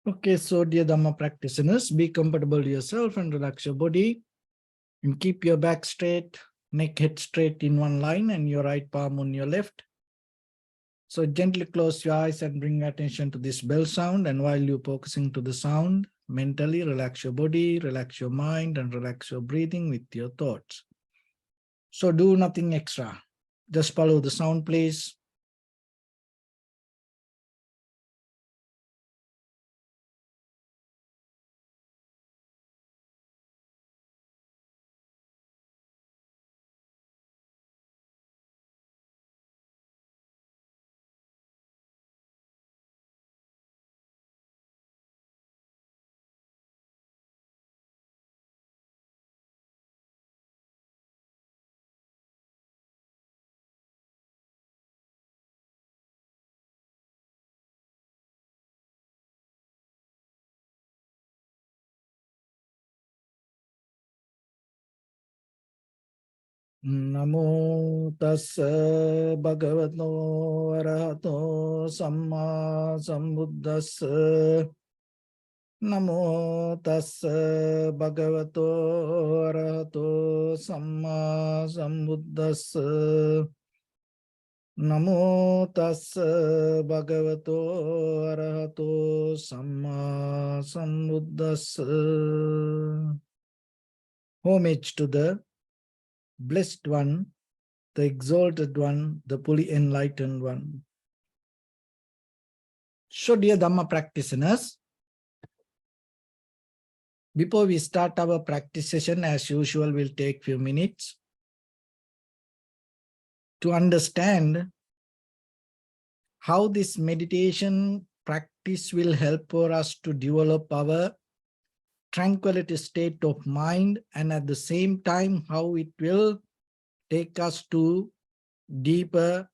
Okay, so dear Dharma practitioners, be comfortable yourself and relax your body and keep your back straight, neck head straight in one line and your right palm on your left. So gently close your eyes and bring attention to this bell sound, and while you're focusing to the sound, mentally relax your body, relax your mind and relax your breathing with your thoughts. So do nothing extra, just follow the sound please. Namo tassa bhagavato arahato samma sambuddhassa. Namo tassa bhagavato arahato samma sambuddhassa. Namo tassa bhagavato arahato samma sambuddhassa. Homage to the Blessed One, the Exalted One, the fully enlightened One. So dear Dhamma practitioners, before we start our practice session, as usual, we'll take few minutes to understand how this meditation practice will help for us to develop our tranquility state of mind, and at the same time, how it will take us to deeper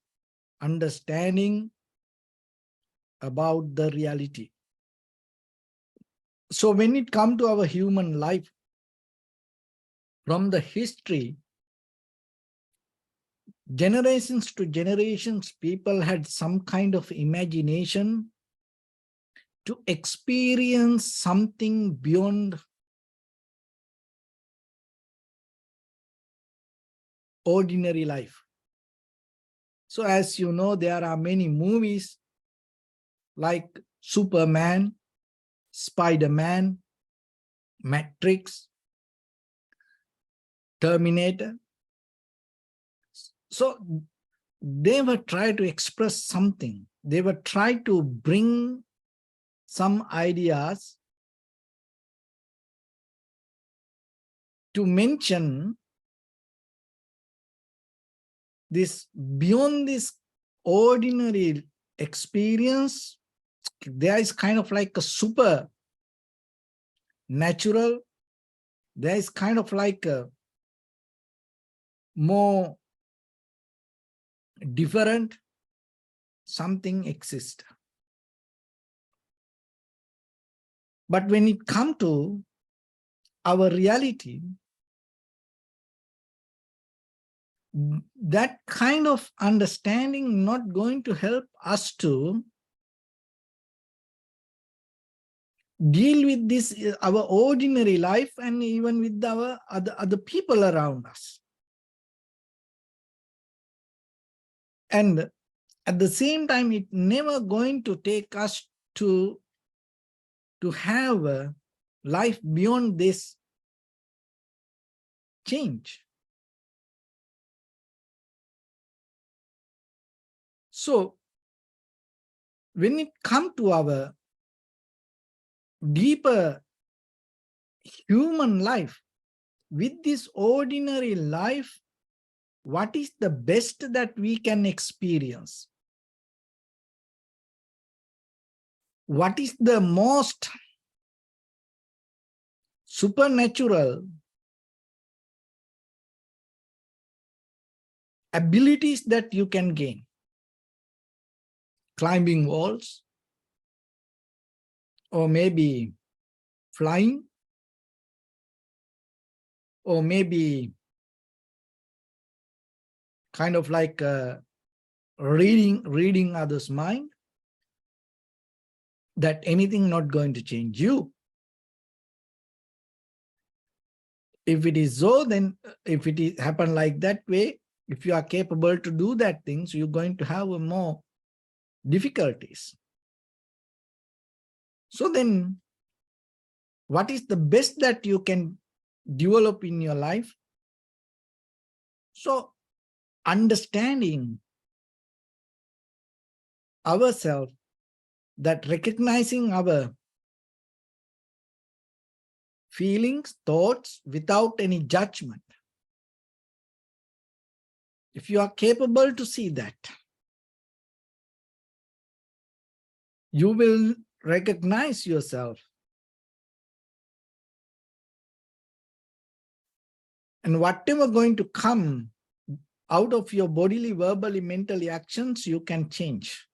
understanding about the reality. So when it comes to our human life, from the history, generations to generations, people had some kind of imagination to experience something beyond ordinary life. So as you know, there are many movies like Superman, Spider-Man, Matrix, Terminator. So they were trying to express something. They were trying to bring some ideas to mention this beyond this ordinary experience. There is kind of like a super natural, there is kind of like a more different, something exists. But when it comes to our reality, that kind of understanding not going to help us to deal with this, our ordinary life, and even with our other people around us. And at the same time, it never going to take us to have a life beyond this change. So when it comes to our deeper human life, with this ordinary life, what is the best that we can experience? What is the most supernatural abilities that you can gain? Climbing walls, or maybe flying, or maybe kind of like reading others' mind. that anything not going to change you. If it is so, then if it is happen like that way, if you are capable to do that things, you're going to have more difficulties. So then, what is the best that you can develop in your life? So understanding ourselves, that recognizing our feelings, thoughts without any judgment. If you are capable to see that, you will recognize yourself. And whatever going to come out of your bodily, verbally, mentally actions, you can change.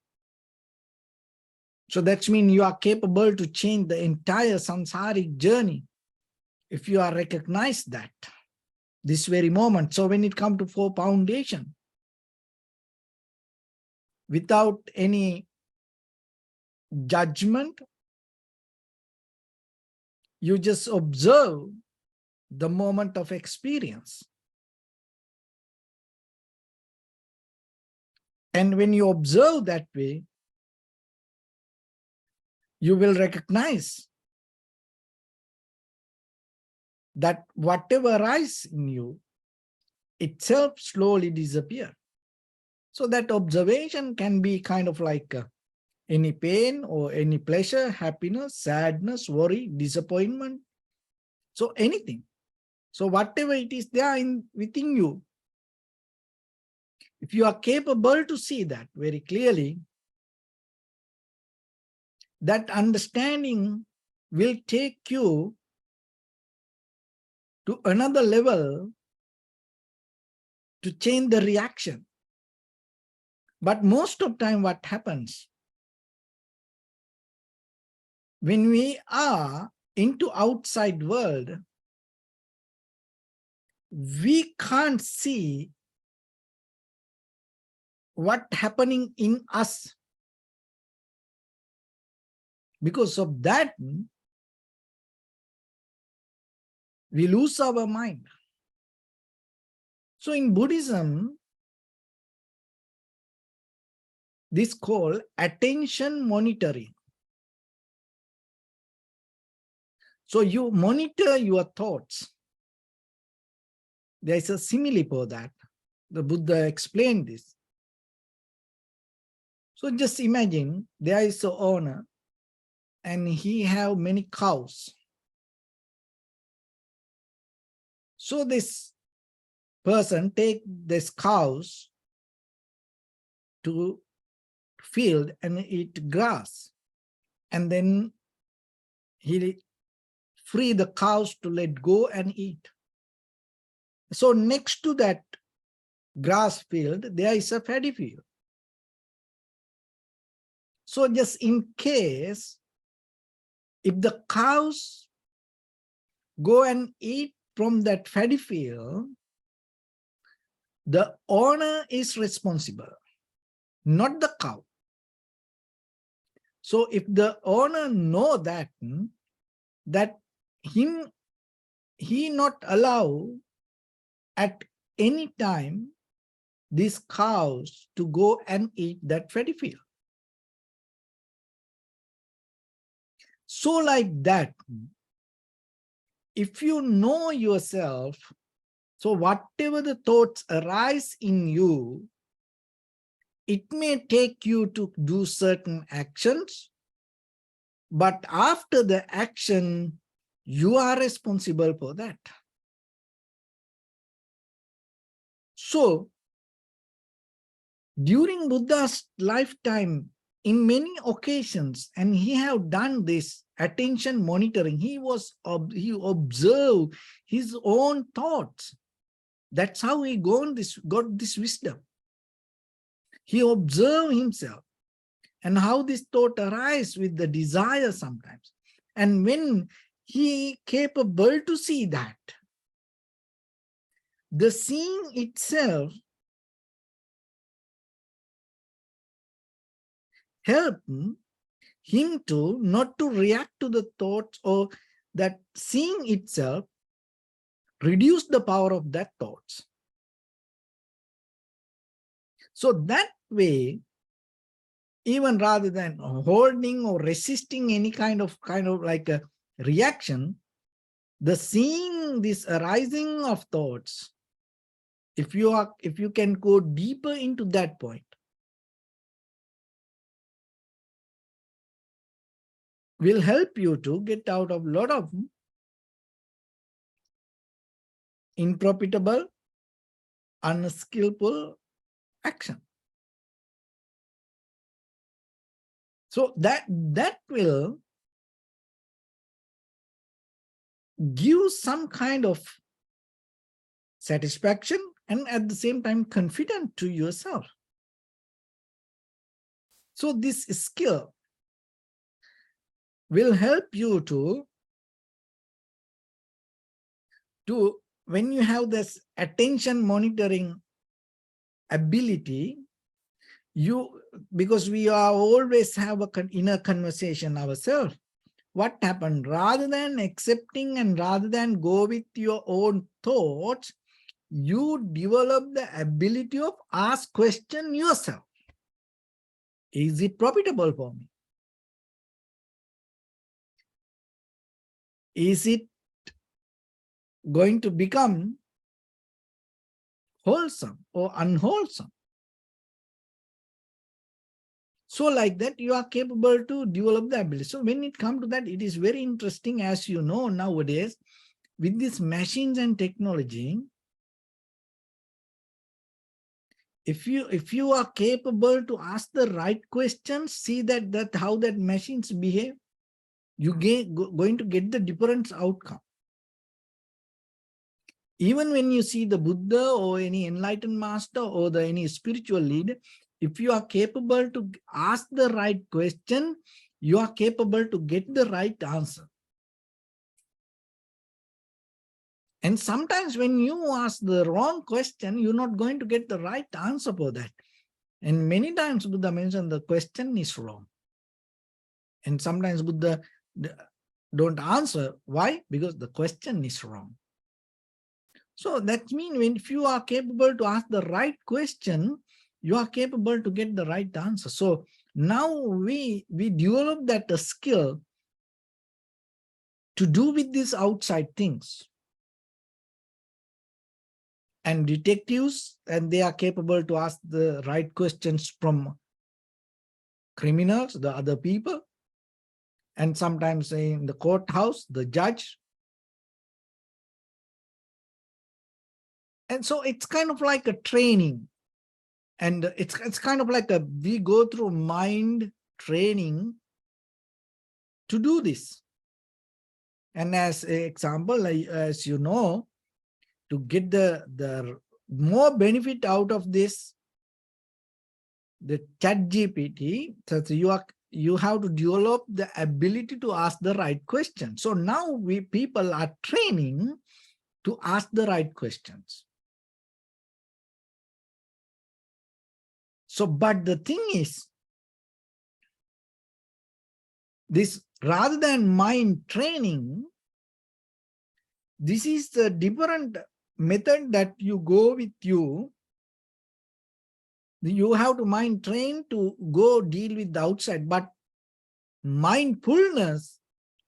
So that means you are capable to change the entire samsaric journey if you are recognized that this very moment. So when it comes to 4 foundation, without any judgment, you just observe the moment of experience. And when you observe that way, you will recognize that whatever arises in you itself slowly disappears. So that observation can be kind of like any pain or any pleasure, happiness, sadness, worry, disappointment. So anything. So whatever it is there within you, if you are capable to see that very clearly, that understanding will take you to another level to change the reaction. But most of the time what happens, when we are into outside world, we can't see what happening in us. Because of that, we lose our mind. So in Buddhism, this called attention monitoring. So you monitor your thoughts. There is a simile for that. The Buddha explained this. So just imagine there is an owner and he have many cows. So this person take these cows to field and eat grass. And then he free the cows to let go and eat. So next to that grass field, there is a paddy field. So just in case, if the cows go and eat from that paddy field, the owner is responsible, not the cow. So if the owner know that he not allow at any time these cows to go and eat that paddy field. So like that, if you know yourself, so whatever the thoughts arise in you, it may take you to do certain actions, but after the action, you are responsible for that. So during Buddha's lifetime, in many occasions, and he have done this attention monitoring, he observed his own thoughts. That's how he got this wisdom. He observed himself and how this thought arises with the desire sometimes. And when he capable to see that, the seeing itself help him to not to react to the thoughts, or that seeing itself reduce the power of that thoughts. So that way, even rather than holding or resisting any kind of like a reaction, the seeing this arising of thoughts, if you can go deeper into that point, will help you to get out of a lot of unprofitable, unskillful action. So that will give some kind of satisfaction and at the same time confident to yourself. So this skill will help you to when you have this attention monitoring ability, because we are always have a inner conversation ourselves. What happened? Rather than accepting and rather than go with your own thoughts, you develop the ability of ask question yourself. Is it profitable for me? Is it going to become wholesome or unwholesome? So like that, you are capable to develop the ability. So when it comes to that, it is very interesting, as you know, nowadays, with these machines and technology, if you are capable to ask the right questions, see that how that machines behave, you going to get the different outcome. Even when you see the Buddha or any enlightened master or any spiritual leader, if you are capable to ask the right question, you are capable to get the right answer. And sometimes when you ask the wrong question, you're not going to get the right answer for that. And many times Buddha mentioned the question is wrong. And sometimes Buddha don't answer. Why? Because the question is wrong. So that means if you are capable to ask the right question, you are capable to get the right answer. So now we develop that skill to do with these outside things. And detectives, and they are capable to ask the right questions from criminals, the other people, and sometimes in the courthouse, the judge. And so it's kind of like a training. And it's kind of like we go through mind training to do this. And as an example, as you know, to get the more benefit out of this, the ChatGPT, so you have to develop the ability to ask the right question. So now people are training to ask the right questions. So, but the thing is, this rather than mind training, this is the different method that you go with you. You have to mind train to go deal with the outside, but mindfulness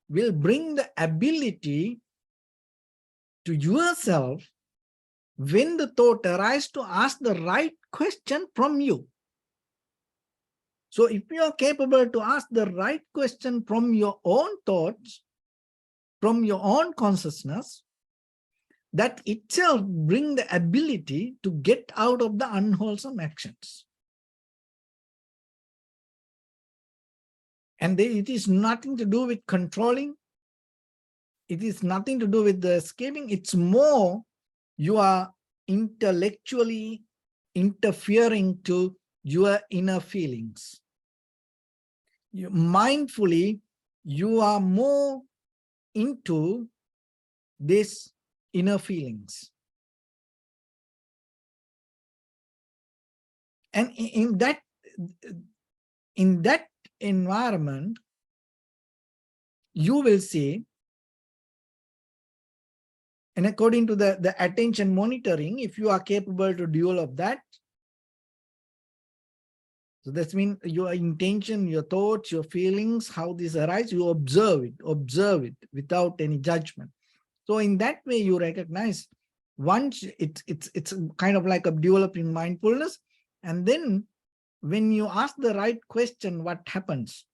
will bring the ability to yourself when the thought arises to ask the right question from you. So if you are capable to ask the right question from your own thoughts, from your own consciousness, that itself brings the ability to get out of the unwholesome actions. And it is nothing to do with controlling. It is nothing to do with the escaping. It's more you are intellectually interfering to your inner feelings. Mindfully, you are more into this inner feelings. And in that environment, you will see, and according to the attention monitoring, if you are capable to develop that, so that means your intention, your thoughts, your feelings, how this arises, you observe it without any judgment. So in that way, you recognize once it's kind of like a developing mindfulness. And then when you ask the right question, what happens?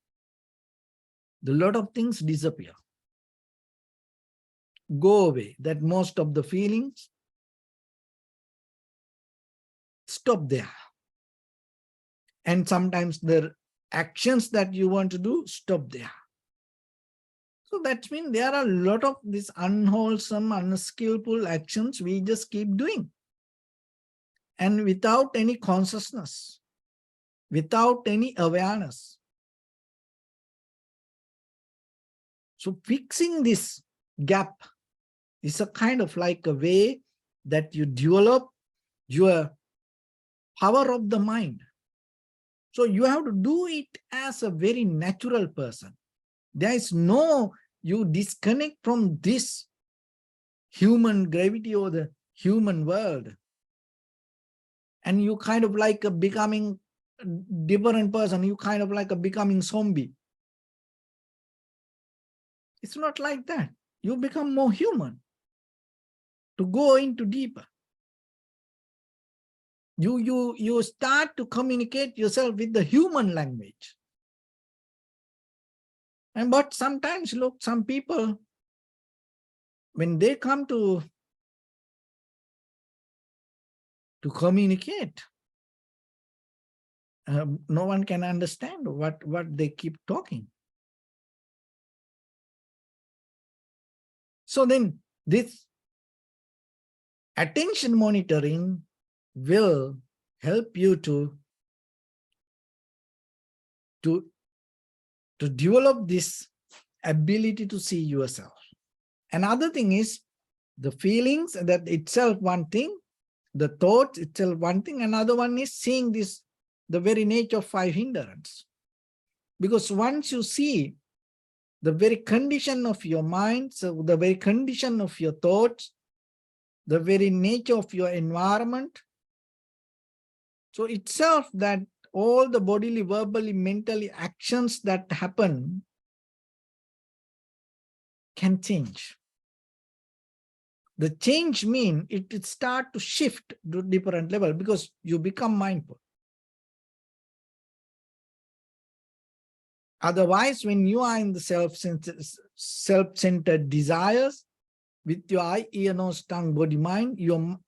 A lot of things disappear, go away, that most of the feelings stop there. And sometimes the actions that you want to do stop there. So that means there are a lot of these unwholesome, unskillful actions we just keep doing. And without any consciousness, without any awareness. So fixing this gap is a kind of like a way that you develop your power of the mind. So you have to do it as a very natural person. There is no, you disconnect from this human gravity or the human world. And you kind of like a becoming a different person, you kind of like a becoming zombie. It's not like that. You become more human to go into deeper. You start to communicate yourself with the human language. And but sometimes, look, some people, when they come to communicate, no one can understand what they keep talking. So then this attention monitoring will help you to develop this ability to see yourself. Another thing is the feelings, that itself one thing, the thoughts itself one thing, another one is seeing this, the very nature of five hindrance. Because once you see the very condition of your mind, so the very condition of your thoughts, the very nature of your environment, so itself that all the bodily, verbally, mentally actions that happen can change. The change means it start to shift to different level because you become mindful. Otherwise, when you are in the self-centered desires, with your eye, ear, nose, tongue, body, mind,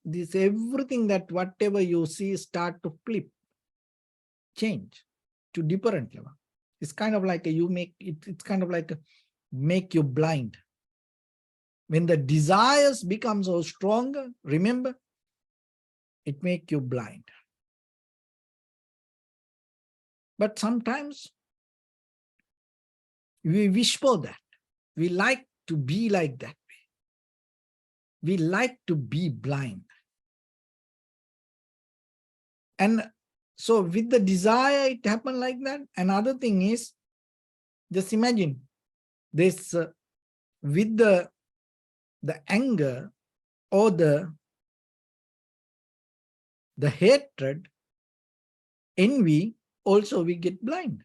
this everything that whatever you see start to flip, change to different level. It's kind of like it's kind of like make you blind. When the desires become so stronger, remember, it make you blind. But sometimes we wish for that. We like to be like that way. We like to be blind. And so with the desire, it happened like that. Another thing is, just imagine this with the anger or the hatred, envy, also we get blind.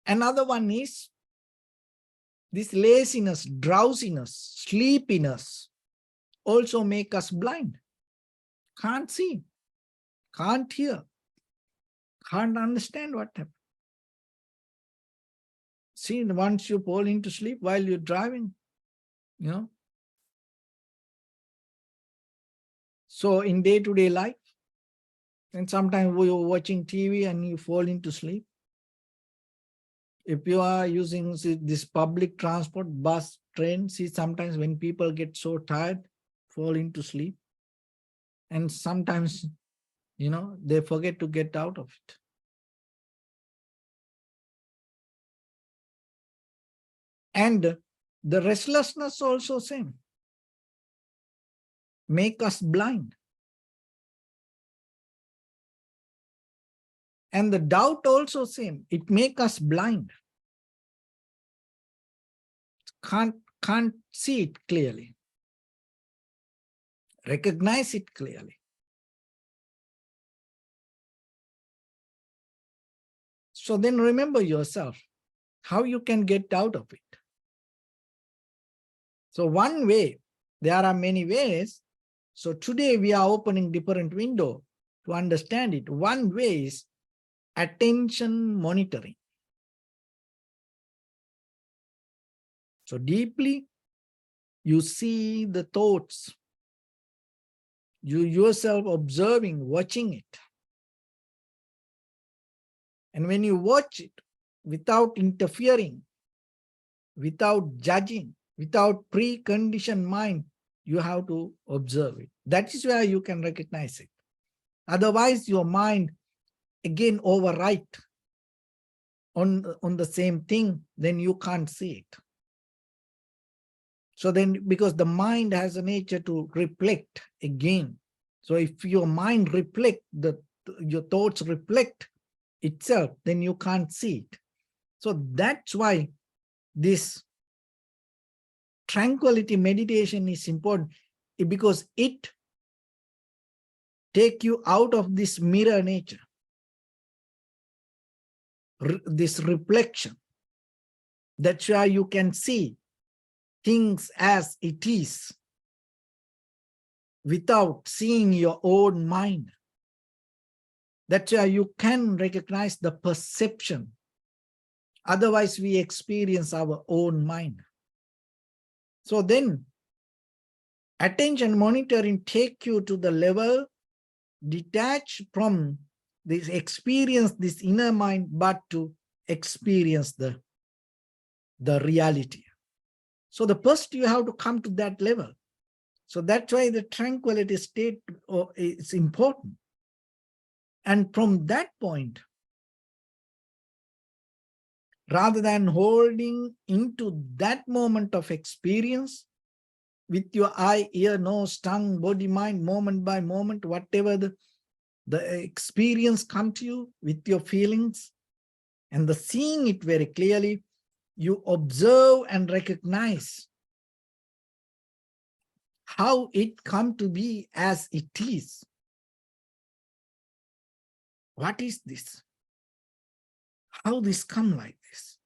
Another one is this laziness, drowsiness, sleepiness also make us blind. Can't see, can't hear, can't understand what happened. See, once you fall into sleep while you're driving, you know. So in day-to-day life, and sometimes we are watching TV and you fall into sleep. If you are using this public transport, bus, train, see, sometimes when people get so tired, fall into sleep. And sometimes, you know, they forget to get out of it. And the restlessness also same. Make us blind. And the doubt also same. It makes us blind. Can't see it clearly. Recognize it clearly. So then remember yourself, how you can get out of it. So one way, there are many ways. So today we are opening different window to understand it. One way is attention monitoring. So deeply, you see the thoughts, you yourself observing, watching it. And when you watch it without interfering, without judging, without preconditioned mind, you have to observe it. That is where you can recognize it. Otherwise, your mind again overwrite on the same thing, then you can't see it. So then, because the mind has a nature to reflect again. So if your mind reflect, your thoughts reflect itself, then you can't see it. So that's why this tranquility meditation is important, because it take you out of this mirror nature, this reflection. That's why you can see things as it is without seeing your own mind. That's why you can recognize the perception. Otherwise, we experience our own mind. So then, attention monitoring take you to the level detached from this experience, this inner mind, but to experience the reality. So the first you have to come to that level. So that's why the tranquility state is important. And from that point, rather than holding into that moment of experience with your eye, ear, nose, tongue, body, mind, moment by moment, whatever the experience come to you with your feelings, and the seeing it very clearly, you observe and recognize how it come to be as it is. What is this? How this come like this?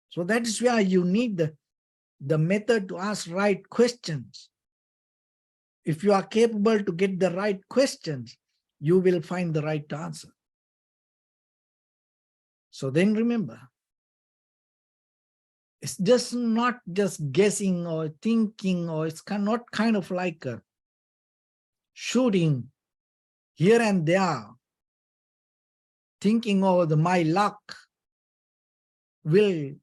So that is where you need the method to ask right questions. If you are capable to get the right questions, you will find the right answer. So then remember, it's just not just guessing or thinking, or it's not kind of like a shooting here and there, thinking, oh, my luck will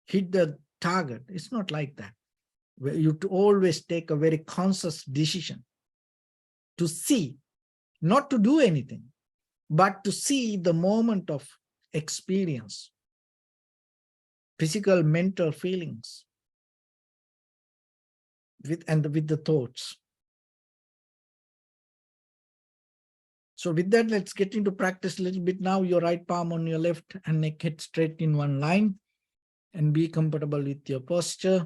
hit the target. It's not like that. You always take a very conscious decision to see, not to do anything, but to see the moment of experience, physical, mental feelings, with the thoughts. So with that, let's get into practice a little bit now. Your right palm on your left and neck head straight in one line, and be comfortable with your posture.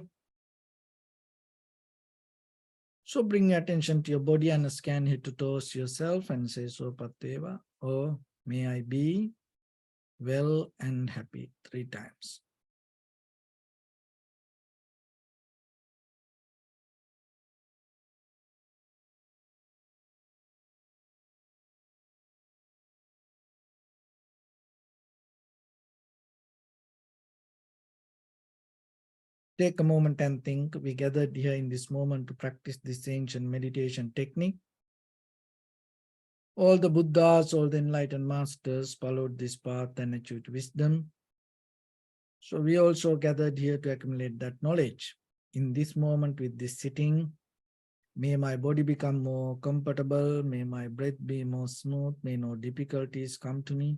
So bring your attention to your body and scan head to toes yourself and say, so Pateva, or may I be well and happy 3 times. Take a moment and think. We gathered here in this moment to practice this ancient meditation technique. All the Buddhas, all the enlightened masters followed this path and achieved wisdom. So we also gathered here to accumulate that knowledge. In this moment with this sitting, may my body become more comfortable. May my breath be more smooth. May no difficulties come to me.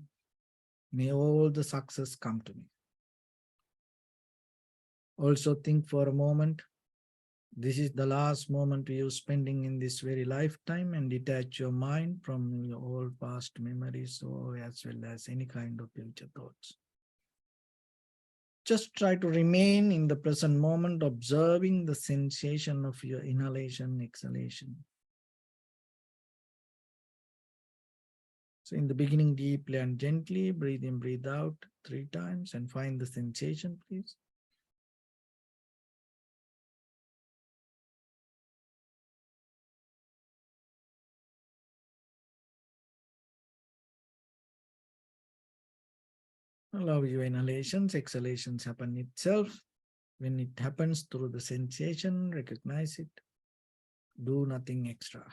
May all the success come to me. Also think for a moment This is the last moment you spending in this very lifetime, and detach your mind from your all past memories or as well as any kind of future thoughts. Just try to remain in the present moment, observing the sensation of your inhalation, exhalation. So in the beginning, deeply and gently, breathe in, breathe out 3 times and find the sensation, please. Allow your inhalations, exhalations happen itself. When it happens through the sensation, recognize it. Do nothing extra.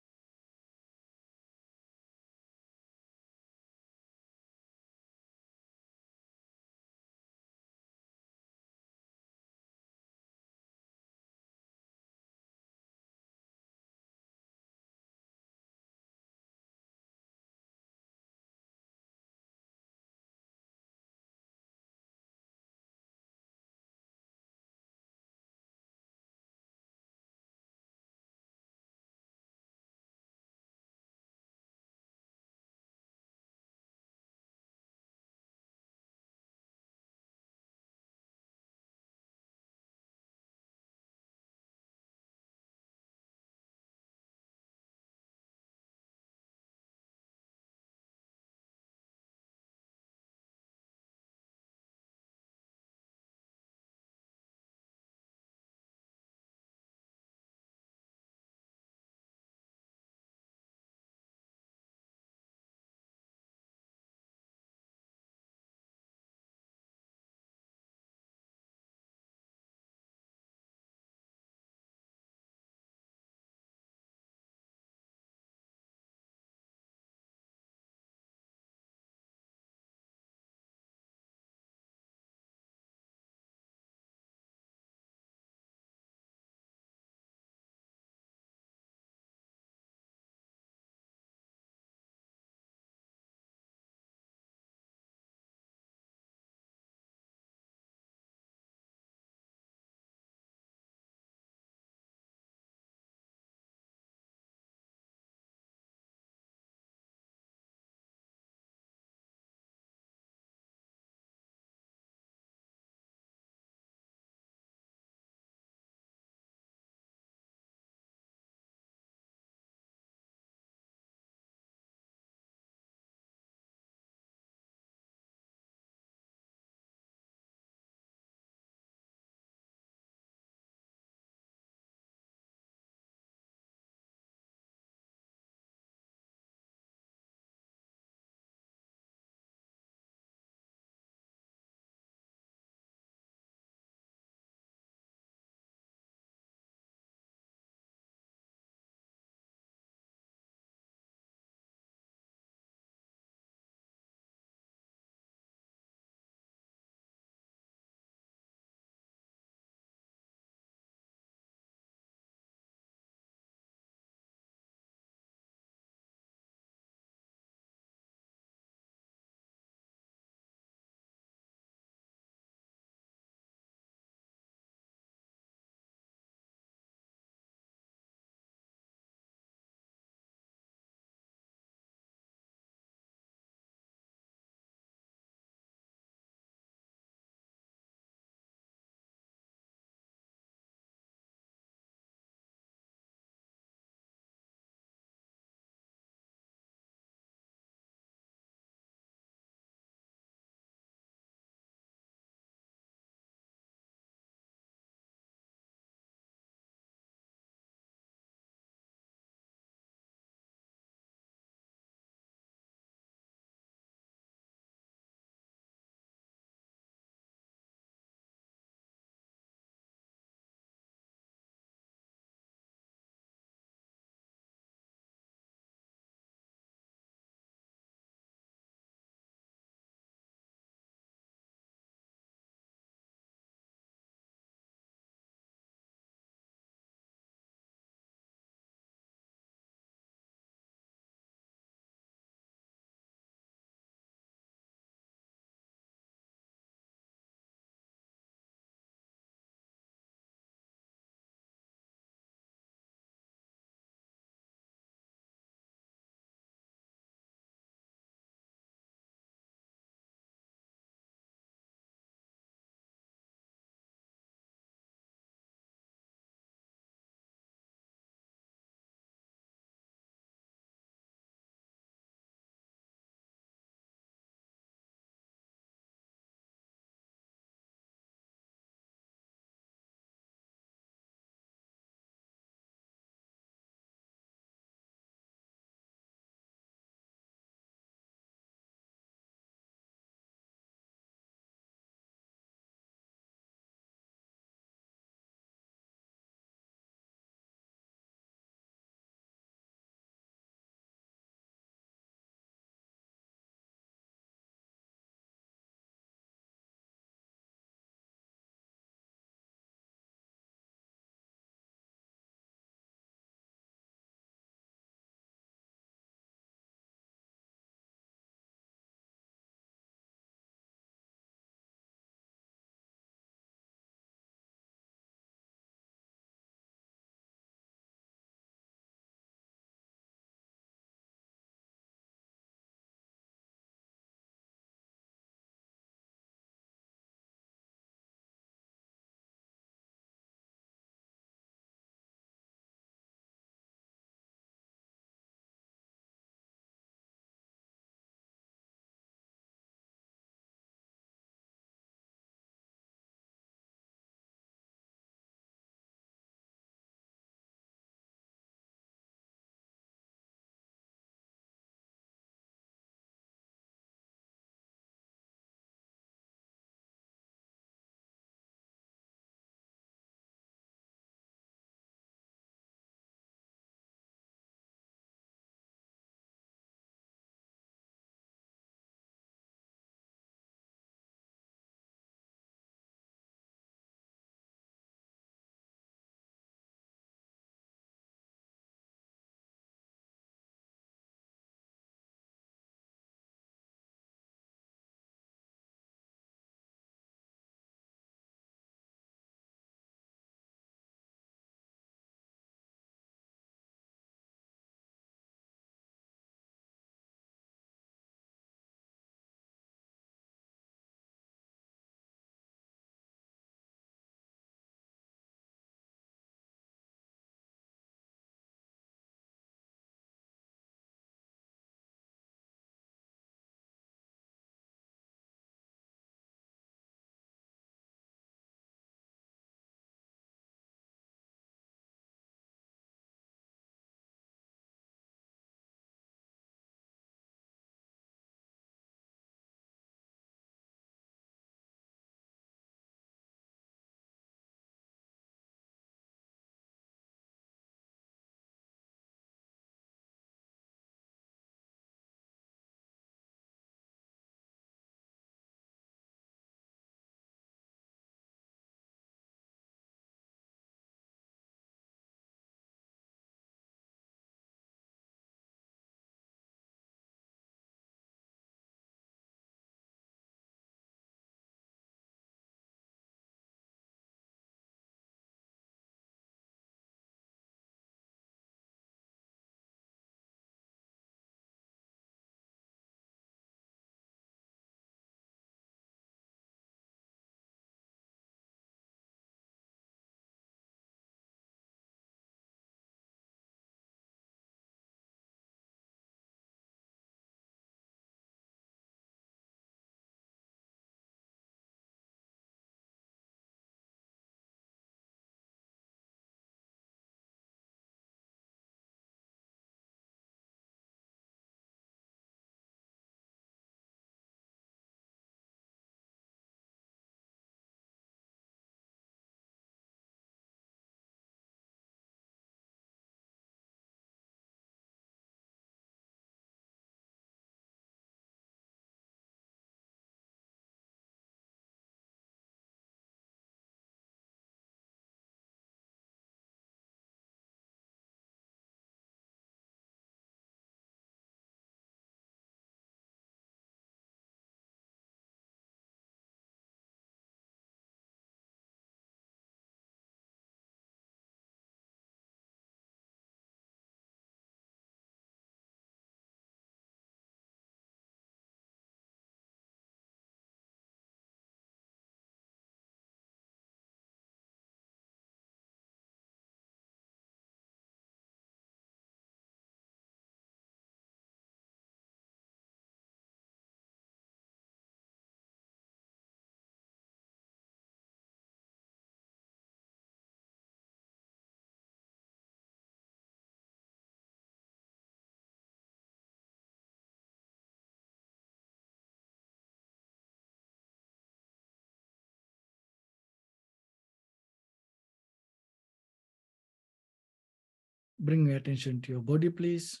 Bring your attention to your body, please.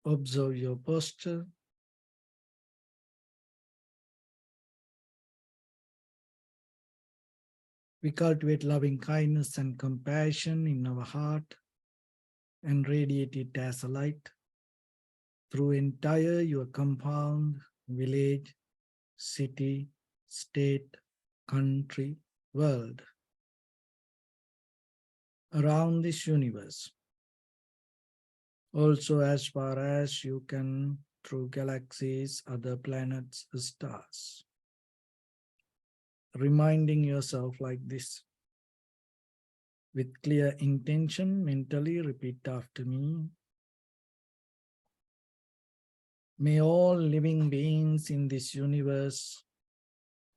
Observe your posture. We cultivate loving kindness and compassion in our heart and radiate it as a light through entire your compound, village, city, state, country, world, around this universe. Also as far as you can through galaxies, other planets, stars. Reminding yourself like this. With clear intention, mentally repeat after me. May all living beings in this universe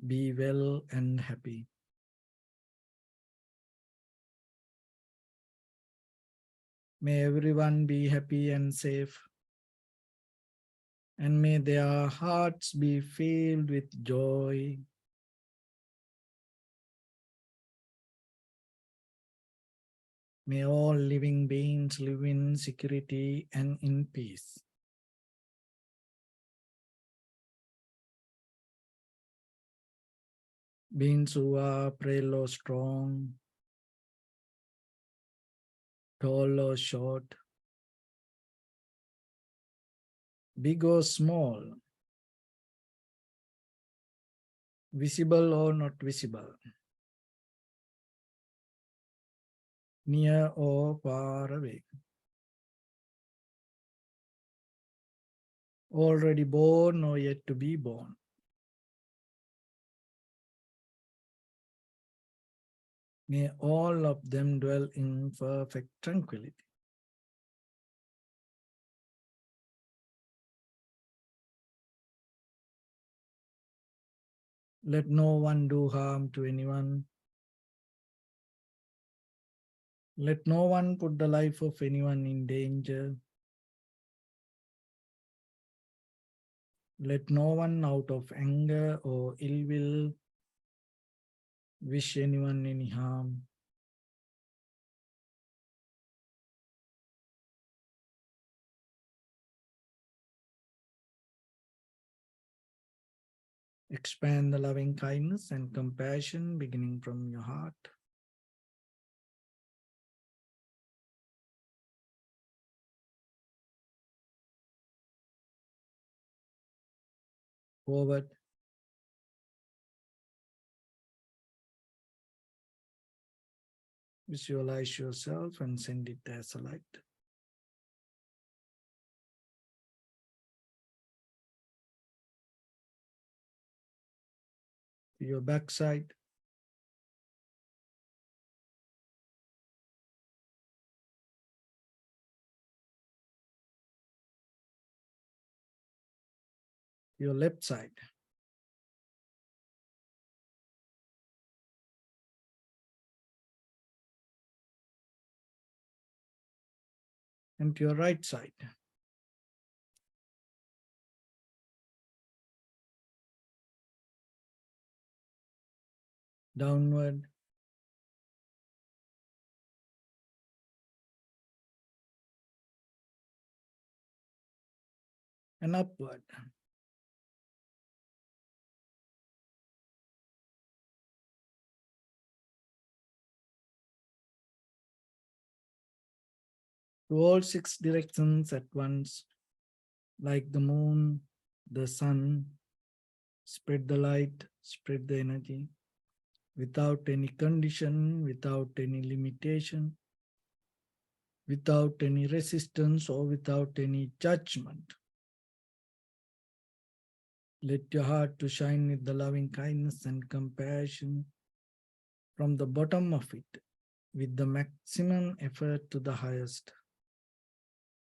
be well and happy. May everyone be happy and safe. And may their hearts be filled with joy. May all living beings live in security and in peace. Beings who are frail or strong, tall or short, big or small, visible or not visible, near or far away, already born or yet to be born. May all of them dwell in perfect tranquility. Let no one do harm to anyone. Let no one put the life of anyone in danger. Let no one out of anger or ill will wish anyone any harm. Expand the loving kindness and compassion beginning from your heart. Forward. Visualize yourself and send it as a light. To your backside. Your left side. And to your right side. Downward. And upward. To all 6 directions at once, like the moon, the sun, spread the light, spread the energy, without any condition, without any limitation, without any resistance or without any judgment. Let your heart to shine with the loving kindness and compassion from the bottom of it, with the maximum effort to the highest.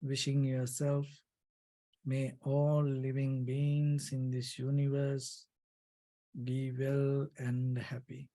Wishing yourself, may all living beings in this universe be well and happy.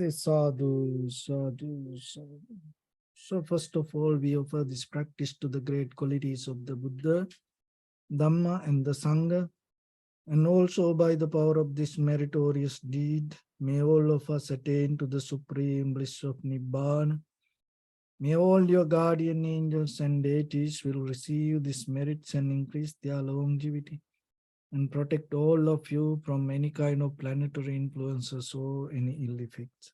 Say sadhu, sadhu, sadhu. So first of all, we offer this practice to the great qualities of the Buddha, Dhamma and the Sangha. And also by the power of this meritorious deed, may all of us attain to the supreme bliss of Nibbana. May all your guardian angels and deities will receive these merits and increase their longevity and protect all of you from any kind of planetary influences or any ill effects.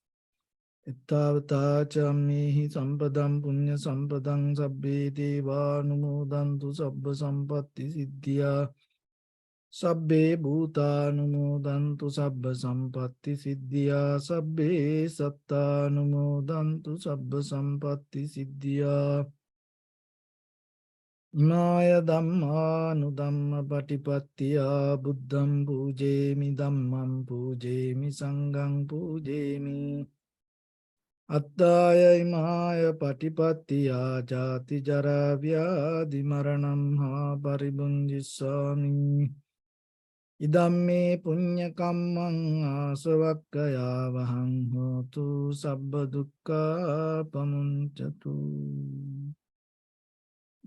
Ittavata chammehi sampadam punya sampadam sabbe deva numodantu sabba sampatti siddhya sabbe bhuta numodantu sabba sampatti siddhya sabbe satta numodantu sabba sampatti siddhya Imaya dhamma nudhamma patipattiya buddham pujemi dhammam pujemi sangham pujemi Attaya imaya patipattiya jati jara vyadhi maranam ha paribunjisami Idamme punya kammang asavakkaya vahang hotu sabba dukkha pamunchatu.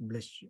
Bless you.